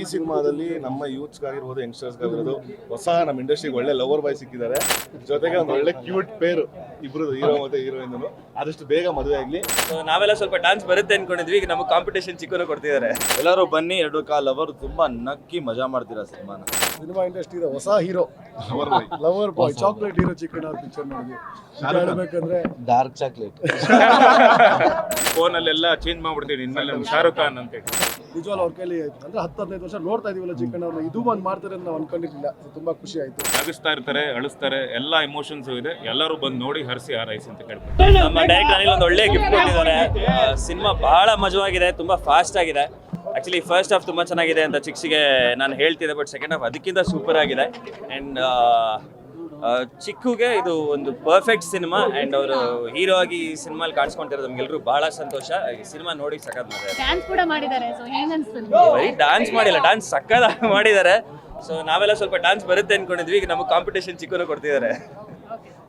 ಈ ಸಿನಿಮಾದಲ್ಲಿ ನಮ್ಮ ಯೂತ್ಸ್ಗಾಗಿರ್ಬೋದು ಯಂಗ್ಸ್ಟರ್ಸ್ಗಾಗಿರ್ಬೋದು ಹೊಸ ನಮ್ಮ ಇಂಡಸ್ಟ್ರಿಗೆ ಒಳ್ಳೆ ಲವರ್ ಬಾಯ್ ಸಿಕ್ಕಿದ್ದಾರೆ. ಜೊತೆಗೆ ಒಂದು ಒಳ್ಳೆ ಕ್ಯೂಟ್ ಪೇರು ಇಬ್ರು, ಹೀರೋ ಮತ್ತೆ ಹೀರೋಯಿನ್. ಆದಷ್ಟು ಬೇಗ ಮದುವೆ ಆಗಲಿ. ನಾವೆಲ್ಲ ಸ್ವಲ್ಪ ಡ್ಯಾನ್ಸ್ ಬರುತ್ತೆ ಅನ್ಕೊಂಡಿದ್ವಿ, ಈಗ ನಮಗೆ ಕಾಂಪಿಟೇಷನ್ ಚಿಕ್ಕನು ಕೊಡ್ತಿದ್ದಾರೆ. ಎಲ್ಲರೂ ಬನ್ನಿ, ಎರಡು ಕಾಲ್ ಅವರು ತುಂಬಾ ನಕ್ಕಿ ಮಜಾ ಮಾಡ್ತೀರಾ ಸಿನಿಮಾನ. ಸಿನಿಮಾ ಇಂಡಸ್ಟ್ರಿದ ಹೊಸ hero lover boy chocolate hero chicken ಅವ್ರ ಪಿಕ್ಚರ್ ನೋಡಿದ್ವಿ. ಹೇಳ್ಬೇಕಂದ್ರೆ ಡಾರ್ಕ್ ಚಾಕ್ಲೇಟ್ ಫೋನಲ್ಲೆಲ್ಲ ಚೇಂಜ್ ಮಾಡ್ಬಿಡ್ತೀವಿ ಇನ್ಮೇಲೆ ಶಾರುಖ್ ಖಾನ್ ಅಂತ ಹೇಳಿ. ನಿಜವಾಗ್ಲೂ ಅವ್ರ ಕೈಲಿ ಅಂದ್ರೆ 10-15 ವರ್ಷ ನೋಡ್ತಾ ಇದೀವಲ್ಲ ಚಿಕ್ಕನ್ ಅವ್ರನ್ನ, ಇದು ಬಂದು ಮಾಡ್ತಾರೆ ಅಂತ ನಾವು ಅನ್ಕೊಂಡಿರ್ಲಿಲ್ಲ. ತುಂಬಾ ಖುಷಿ ಆಯ್ತು. ನಗಿಸ್ತಾ ಇರ್ತಾರೆ, ಅಳಿಸ್ತಾರೆ, ಎಲ್ಲ ಇಮೋಷನ್ಸ್ ಇದೆ. ಎಲ್ಲರೂ ಬಂದು ನೋಡಿ ಹರಿಸಿ ಹಾರೈಸಿ ಅಂತ ಕೇಳ್ತಾರೆ. ನಮ್ಮ ಡೈರೆಕ್ಟರ್ ಅನಿಲ್ ಒಂದು ಒಳ್ಳೆ ಗಿಫ್ಟ್ ಕೊಟ್ಟಿದ್ದಾರೆ. ಸಿನಿಮಾ ಬಹಳ ಮಜವಾಗಿದೆ, ತುಂಬಾ ಫಾಸ್ಟ್ ಆಗಿದೆ. ಆಕ್ಚುಲಿ ಫಸ್ಟ್ ಹಾಫ್ ತುಂಬಾ ಚೆನ್ನಾಗಿದೆ ಅಂತ ಚಿಕ್ಸಿಗೆ ನಾನು ಹೇಳ್ತಿದ್ದೆ, ಬಟ್ ಸೆಕೆಂಡ್ ಹಾಫ್ ಅದಕ್ಕಿಂತ ಸೂಪರ್ ಆಗಿದೆ. ಆ್ಯಂಡ್ ಚಿಕ್ಕುಗೆ ಇದು ಒಂದು ಪರ್ಫೆಕ್ಟ್ ಸಿನಿಮಾ. ಆ್ಯಂಡ್ ಅವರು ಹೀರೋ ಆಗಿ ಈ ಸಿನಿಮಾಲಿ ಕಾಣಿಸ್ಕೊಂತಿರೋದು ನಮ್ಗೆಲ್ರೂ ಬಹಳ ಸಂತೋಷ. ಈ ಸಿನಿಮಾ ನೋಡಿ ಸಖತ್ ಮಜಾ. ಡ್ಯಾನ್ಸ್ ಕೂಡ ಮಾಡಿದ್ದಾರೆ. ಸೊ ಹೇಗೆ ಅನ್ಸುತ್ತೆ? ಬರೀ ಡ್ಯಾನ್ಸ್ ಮಾಡಿಲ್ಲ, ಡ್ಯಾನ್ಸ್ ಸಖತ್ ಮಾಡಿದ್ದಾರೆ. ಸೊ ನಾವೆಲ್ಲ ಸ್ವಲ್ಪ ಡ್ಯಾನ್ಸ್ ಬರುತ್ತೆ ಅನ್ಕೊಂಡಿದ್ವಿ, ಈಗ ನಮಗೆ ಕಾಂಪಿಟೇಷನ್ ಚಿಕ್ಕನು ಕೊಡ್ತಿದ್ದಾರೆ.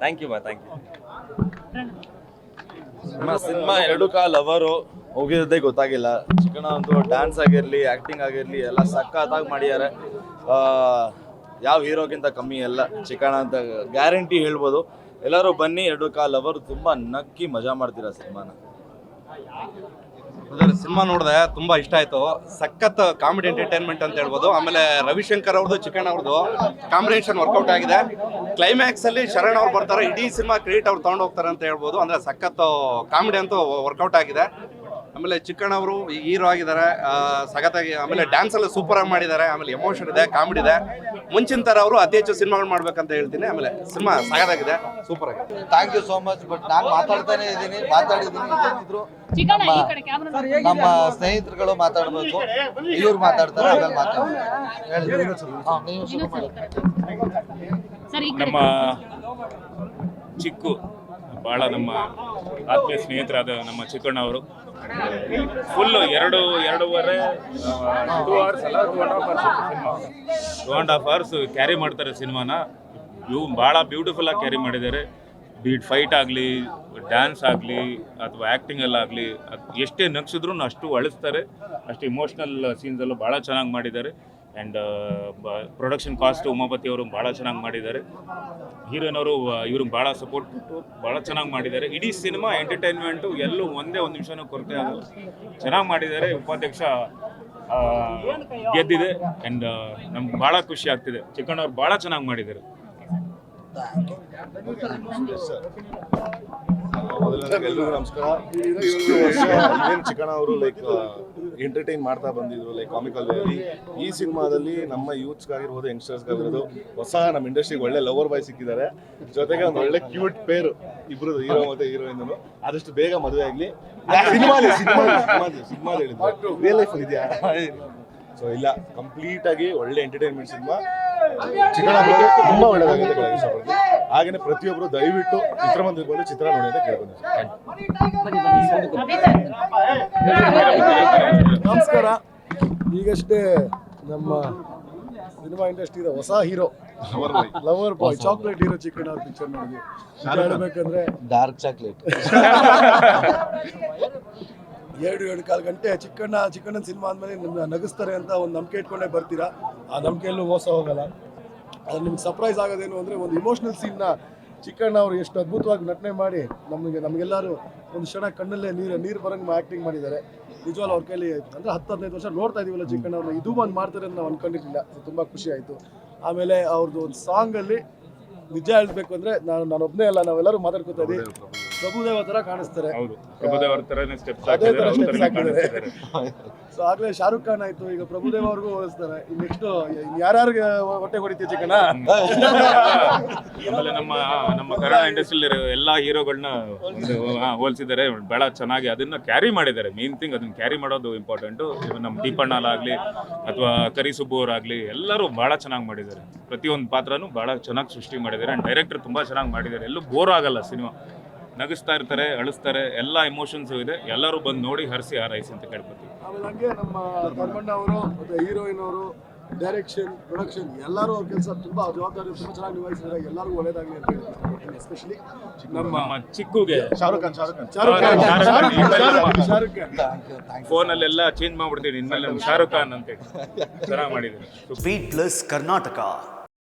Thank you thank you. ನಮ್ಮ ಸಿನಿಮಾ ಎರಡು ಕಾಲ್ ಅವರು ಹೋಗಿರೋದೇ ಗೊತ್ತಾಗಿಲ್ಲ. ಚಿಕ್ಕಣ ಒಂದು ಡ್ಯಾನ್ಸ್ ಆಗಿರಲಿ, ಆ್ಯಕ್ಟಿಂಗ್ ಆಗಿರಲಿ ಎಲ್ಲ ಸಖತ್ತಾಗಿ ಮಾಡಿದ್ದಾರೆ. ಯಾವ ಹೀರೋಗಿಂತ ಕಮ್ಮಿ ಎಲ್ಲ ಚಿಕ್ಕಣ ಅಂತ ಗ್ಯಾರಂಟಿ ಹೇಳ್ಬೋದು. ಎಲ್ಲರೂ ಬನ್ನಿ, ಎರಡು ಕಾಲ್ ಅವರು ತುಂಬಾ ನಕ್ಕಿ ಮಜಾ ಮಾಡ್ತೀರಾ ಸಿನಿಮಾನ. ಸಿನಿಮಾ ನೋಡಿದೆ, ತುಂಬಾ ಇಷ್ಟ ಆಯ್ತು. ಸಖತ್ ಕಾಮಿಡಿ ಎಂಟರ್ಟೈನ್ಮೆಂಟ್ ಅಂತ ಹೇಳ್ಬೋದು. ಆಮೇಲೆ ರವಿಶಂಕರ್ ಅವ್ರದ್ದು ಚಿಕನ್ ಅವ್ರದ್ದು ಕಾಂಬಿನೇಷನ್ ವರ್ಕೌಟ್ ಆಗಿದೆ. ಕ್ಲೈಮ್ಯಾಕ್ಸ್ ಅಲ್ಲಿ ಶರಣ್ ಅವ್ರು ಬರ್ತಾರೆ, ಇಡೀ ಸಿನಿಮಾ ಕ್ರೆಡಿಟ್ ಅವ್ರು ತಗೊಂಡು ಹೋಗ್ತಾರೆ ಅಂತ ಹೇಳ್ಬೋದು. ಅಂದ್ರೆ ಸಖತ್ ಕಾಮಿಡಿ ಅಂತೂ ವರ್ಕೌಟ್ ಆಗಿದೆ. ಆಮೇಲೆ ಚಿಕ್ಕಣ್ಣ ಅವರು ಹೀರೋ ಆಗಿದ್ದಾರೆ ಸಖತ್ತಾಗಿ. ಆಮೇಲೆ ಡ್ಯಾನ್ಸ್ ಎಲ್ಲ ಸೂಪರ್ ಆಗಿ ಮಾಡಿದ್ದಾರೆ. ಆಮೇಲೆ ಎಮೋಷನ್ ಇದೆ, ಕಾಮಿಡಿ ಇದೆ. ಮುಂಚಿನ ತರ ಅವರು ಅತಿ ಹೆಚ್ಚು ಸಿನಿಮಾಗಳು ಮಾಡ್ಬೇಕಂತ ಹೇಳ್ತೀನಿ. ಆಮೇಲೆ ಸಿನಿಮಾ ಸಖತ್ತಾಗಿದೆ, ಸೂಪರ್ ಆಗಿದೆ. Thank you so much. But ನಾನು ಮಾತಾಡ್ತಾನೆ ಇದ್ದೀನಿ, ಮಾತಾಡಿದ್ದೀನಿ. ಇದೇನಿದ್ರು ಚಿಕನ್ ಈ ಕಡೆ ಕ್ಯಾಮೆರಾ ನಮ್ಮ ಸ್ನೇಹಿತರುಗಳು ಮಾತಾಡ್ಬೇಕು, ಇವ್ರು ಮಾತಾಡ್ತಾರೆ, ಆಮೇಲೆ ಮಾತಾಡ್ತಾರೆ. ನೀವು ಶುರು ಮಾಡಿ. ಸರ್ ಈ ಕಡೆ ನಮ್ಮ ಚಿಕ್ಕು ಭಾಳ ನಮ್ಮ ಆತ್ಮೀಯ ಸ್ನೇಹಿತರಾದ ನಮ್ಮ ಚಿಕ್ಕಣ್ಣ ಅವರು ಫುಲ್ಲು ಎರಡೂವರೆ 2 hours ಅಲ್ಲ 2.5 hours ಕ್ಯಾರಿ ಮಾಡ್ತಾರೆ ಸಿನಿಮಾನ. ಭಾಳ ಬ್ಯೂಟಿಫುಲ್ ಆಗಿ ಕ್ಯಾರಿ ಮಾಡಿದ್ದಾರೆ. ಬೀಟ್ ಫೈಟ್ ಆಗಲಿ, ಡ್ಯಾನ್ಸ್ ಆಗಲಿ ಅಥವಾ ಆ್ಯಕ್ಟಿಂಗಲ್ಲಾಗಲಿ, ಎಷ್ಟೇ ನಗ್ಸಿದ್ರು ಅಷ್ಟು ಅಳಿಸ್ತಾರೆ. ಅಷ್ಟು ಇಮೋಷ್ನಲ್ ಸೀನ್ಸಲ್ಲೂ ಭಾಳ ಚೆನ್ನಾಗಿ ಮಾಡಿದ್ದಾರೆ. ಆ್ಯಂಡ್ ಪ್ರೊಡಕ್ಷನ್ ಕಾಸ್ಟ್ ಉಮಾಪತಿ ಅವರು ಭಾಳ ಚೆನ್ನಾಗಿ ಮಾಡಿದ್ದಾರೆ. ಹೀರೋಯಿನ್ ಅವರು ಇವ್ರಿಗೆ ಭಾಳ ಸಪೋರ್ಟ್ ಕೊಟ್ಟು ಭಾಳ ಚೆನ್ನಾಗಿ ಮಾಡಿದ್ದಾರೆ. ಇಡೀ ಸಿನಿಮಾ ಎಂಟರ್ಟೈನ್ಮೆಂಟು ಎಲ್ಲೂ ಒಂದೇ ಒಂದು ನಿಮಿಷನೂ ಕೊರತೆ ಆಗಲ್ಲ, ಚೆನ್ನಾಗಿ ಮಾಡಿದ್ದಾರೆ. ಉಪಾಧ್ಯಕ್ಷ ಗೆದ್ದಿದೆ. ಆ್ಯಂಡ್ ನಮ್ಗೆ ಭಾಳ ಖುಷಿ ಆಗ್ತಿದೆ. ಚಿಕ್ಕಣ್ಣವ್ರು ಭಾಳ ಚೆನ್ನಾಗಿ ಮಾಡಿದ್ದಾರೆ. ಎಲ್ರಿಗೂ ನಮಸ್ಕಾರ. ಇಷ್ಟು ವರ್ಷ ಏನು ಚಿಕ್ಕಣ ಅವರು ಲೈಕ್ ಎಂಟರ್ಟೈನ್ ಮಾಡ್ತಾ ಬಂದಿದ್ರು, ಲೈಕ್ ಕಾಮಿಕಲ್ ವೇಲಿ. ಈ ಸಿನಿಮಾದಲ್ಲಿ ನಮ್ಮ ಯೂತ್ಸ್ಗಾಗಿರ್ಬೋದು ಯಂಗ್ಸ್ಟರ್ಸ್ಗಾಗಿರ್ಬೋದು ಹೊಸ ನಮ್ಮ ಇಂಡಸ್ಟ್ರಿಗೆ ಒಳ್ಳೆ ಲವರ್ ಬಾಯ್ ಸಿಕ್ಕಿದ್ದಾರೆ. ಜೊತೆಗೆ ಒಂದು ಒಳ್ಳೆ ಕ್ಯೂಟ್ ಪೇರು ಇಬ್ರು, ಹೀರೋ ಮತ್ತೆ ಹೀರೋಯಿನ್. ಆದಷ್ಟು ಬೇಗ ಮದುವೆ ಆಗಲಿ. ಸಿನಿಮಾ ಹೇಳಿದ್ರು, ರಿಯಲ್ ಲೈಫ್ ಇದೆಯಾ? ಸೊ ಇಲ್ಲ, ಕಂಪ್ಲೀಟ್ ಆಗಿ ಒಳ್ಳೆ ಎಂಟರ್ಟೈನ್ಮೆಂಟ್ ಸಿನಿಮಾ. ಚಿಕ್ಕಣ ತುಂಬಾ ಒಳ್ಳೆದಾಗುತ್ತೆ ಇಷ್ಟಪಡ್ತೀನಿ. ಹಾಗೇನೆ ಪ್ರತಿಯೊಬ್ಬರು ದಯವಿಟ್ಟು ಚಿತ್ರಮಂದಿರಕ್ಕೆ ಬಂದು ಚಿತ್ರ ನೋಡಿ ಅಂತ ಕೇಳ್ಬೋದು. ನಮಸ್ಕಾರ. ಈಗಷ್ಟೇ ನಮ್ಮ ಸಿನಿಮಾ ಇಂಡಸ್ಟ್ರಿದ ಹೊಸ hero lover boy chocolate hero chicken ಅವ್ರ ಪಿಕ್ಚರ್ ನೋಡಿದ್ವಿ. ಹೇಳ್ಬೇಕಂದ್ರೆ ಡಾರ್ಕ್ ಚಾಕ್ಲೇಟ್ 2.25 ಗಂಟೆ ಚಿಕ್ಕಣ್ಣನ ಸಿನಿಮಾ ಆದ್ಮೇಲೆ ನಿಮ್ಗೆ ನಗಿಸ್ತಾರೆ ಅಂತ ಒಂದು ನಂಬಿಕೆ ಇಟ್ಕೊಂಡೇ ಬರ್ತೀರಾ. ಆ ನಂಬಿಕೆಯಲ್ಲೂ ಮೋಸ ಹೋಗಲ್ಲ. ಅದು ನಿಮ್ಗೆ ಸರ್ಪ್ರೈಸ್ ಆಗೋದೇನು ಅಂದರೆ, ಒಂದು ಇಮೋಷ್ನಲ್ ಸೀನ್ನ ಚಿಕ್ಕಣ್ಣ ಅವರು ಎಷ್ಟು ಅದ್ಭುತವಾಗಿ ನಟನೆ ಮಾಡಿ ನಮಗೆಲ್ಲರೂ ಒಂದು ಕ್ಷಣ ಕಣ್ಣಲ್ಲೇ ನೀರು ಬರಂಗೆ ಆ್ಯಕ್ಟಿಂಗ್ ಮಾಡಿದ್ದಾರೆ. ನಿಜವಾಗ್ಲೂ ಅವ್ರ ಕೈಲಿ ಅಂದರೆ 10-15 ವರ್ಷ ನೋಡ್ತಾ ಇದೀವಲ್ಲ ಚಿಕ್ಕಣ್ಣ ಅವ್ರನ್ನ, ಇದು ಬಂದು ಮಾಡ್ತಾರೆ ಅಂತ ನಾವು ಅನ್ಕೊಂಡಿರ್ಲಿಲ್ಲ. ತುಂಬ ಖುಷಿ ಆಯಿತು. ಆಮೇಲೆ ಅವ್ರದ್ದು ಒಂದು ಸಾಂಗಲ್ಲಿ ನಿಜ ಹೇಳ್ಬೇಕು ಅಂದರೆ ನಾನೊಬ್ಬನೇ ಅಲ್ಲ, ನಾವೆಲ್ಲರೂ ಮಾತಾಡ್ಕೊತಾ ಇದ್ದೀವಿ. ಪ್ರಭುದೇವ ಥರ ಕಾಣಿಸ್ತಾರೆ. ಅದೇ ಥರ ಸ್ಟೆಪ್ಸ್ ಹಾಕಿದ್ದಾರೆ. ಸೊ ಆಗಲೇ ಶಾರುಖ್ ಖಾನ್ ಆಯಿತು, ಈಗ ಪ್ರಭುದೇವ ಅವ್ರಿಗೂ ಹೋಲಿಸ್ತಾರೆ. ನೆಕ್ಸ್ಟ್ ಯಾರ್ಯಾರಿಗೆ ಹೊಟ್ಟೆ ಹೊಡಿತೀವಿ ಚಿಕ್ಕಣ್ಣ? ಆಮೇಲೆ ನಮ್ಮ ಕನ್ನಡ ಇಂಡಸ್ಟ್ರಿಯಲ್ಲಿ ಎಲ್ಲ ಹೀರೋಗಳನ್ನ ಹೋಲಿಸಿದ್ದಾರೆ. ಭಾಳ ಚೆನ್ನಾಗಿ ಅದನ್ನ ಕ್ಯಾರಿ ಮಾಡಿದ್ದಾರೆ. ಮೇನ್ ಥಿಂಗ್ ಅದನ್ನ ಕ್ಯಾರಿ ಮಾಡೋದು ಇಂಪಾರ್ಟೆಂಟು. ನಮ್ಮ ದೀಪಣ್ಣಲಾಗಲಿ ಅಥವಾ ಕರಿಸುಬ್ಬು ಅವರಾಗಲಿ ಎಲ್ಲರೂ ಭಾಳ ಚೆನ್ನಾಗಿ ಮಾಡಿದ್ದಾರೆ. ಪ್ರತಿಯೊಂದು ಪಾತ್ರನೂ ಭಾಳ ಚೆನ್ನಾಗಿ ಸೃಷ್ಟಿ ಮಾಡಿದ್ದಾರೆ. ಆ್ಯಂಡ್ ಡೈರೆಕ್ಟರ್ ತುಂಬ ಚೆನ್ನಾಗಿ ಮಾಡಿದ್ದಾರೆ. ಎಲ್ಲೂ ಬೋರ್ ಆಗಲ್ಲ ಸಿನಿಮಾ. ನಗಿಸ್ತಾ ಇರ್ತಾರೆ, ಅಳಿಸ್ತಾರೆ, ಎಲ್ಲ ಇಮೋಷನ್ಸು ಇದೆ. ಎಲ್ಲರೂ ಬಂದು ನೋಡಿ ಹರಿಸಿ ಹಾರೈಸಿ ಅಂತ ಕೇಳ್ಕೊತೀವಿ. ಆಮೇಲೆ ಹಂಗೆ ನಮ್ಮ ಧರ್ಮಣ್ಣ ಅವರು ಮತ್ತು ಹೀರೋಯಿನ್ ಅವರು ಡೈರೆಕ್ಷನ್, ಪ್ರೊಡಕ್ಷನ್ ಎಲ್ಲರೂ ಅವ್ರ ಕೆಲಸ ತುಂಬಾ ಜವಾಬ್ದಾರಿ ತುಂಬ ಚೆನ್ನಾಗಿ ನಿಭಾಯಿಸಿದ್ದಾರೆ. ಎಲ್ಲರಿಗೂ ಒಳ್ಳೇದಾಗಲಿ ಅಂತ ಹೇಳ್ತೀನಿ. ಎಸ್ಪೆಷಲಿ ನಮ್ಮ ಚಿಕ್ಕುಗೆ ಶಾರುಖ್ ಖಾನ್ ಶಾರುಖ್ ಖಾನ್ ಫೋನಲ್ಲೆಲ್ಲ ಚೇಂಜ್ ಮಾಡ್ಬಿಡ್ತೀನಿ ಇನ್ಮೇಲೆ ಶಾರುಖ್ ಖಾನ್ ಅಂತೇಳಿ ಚೆನ್ನಾಗಿ ಮಾಡಿದ್ದಾರೆ. Speed plus Karnataka.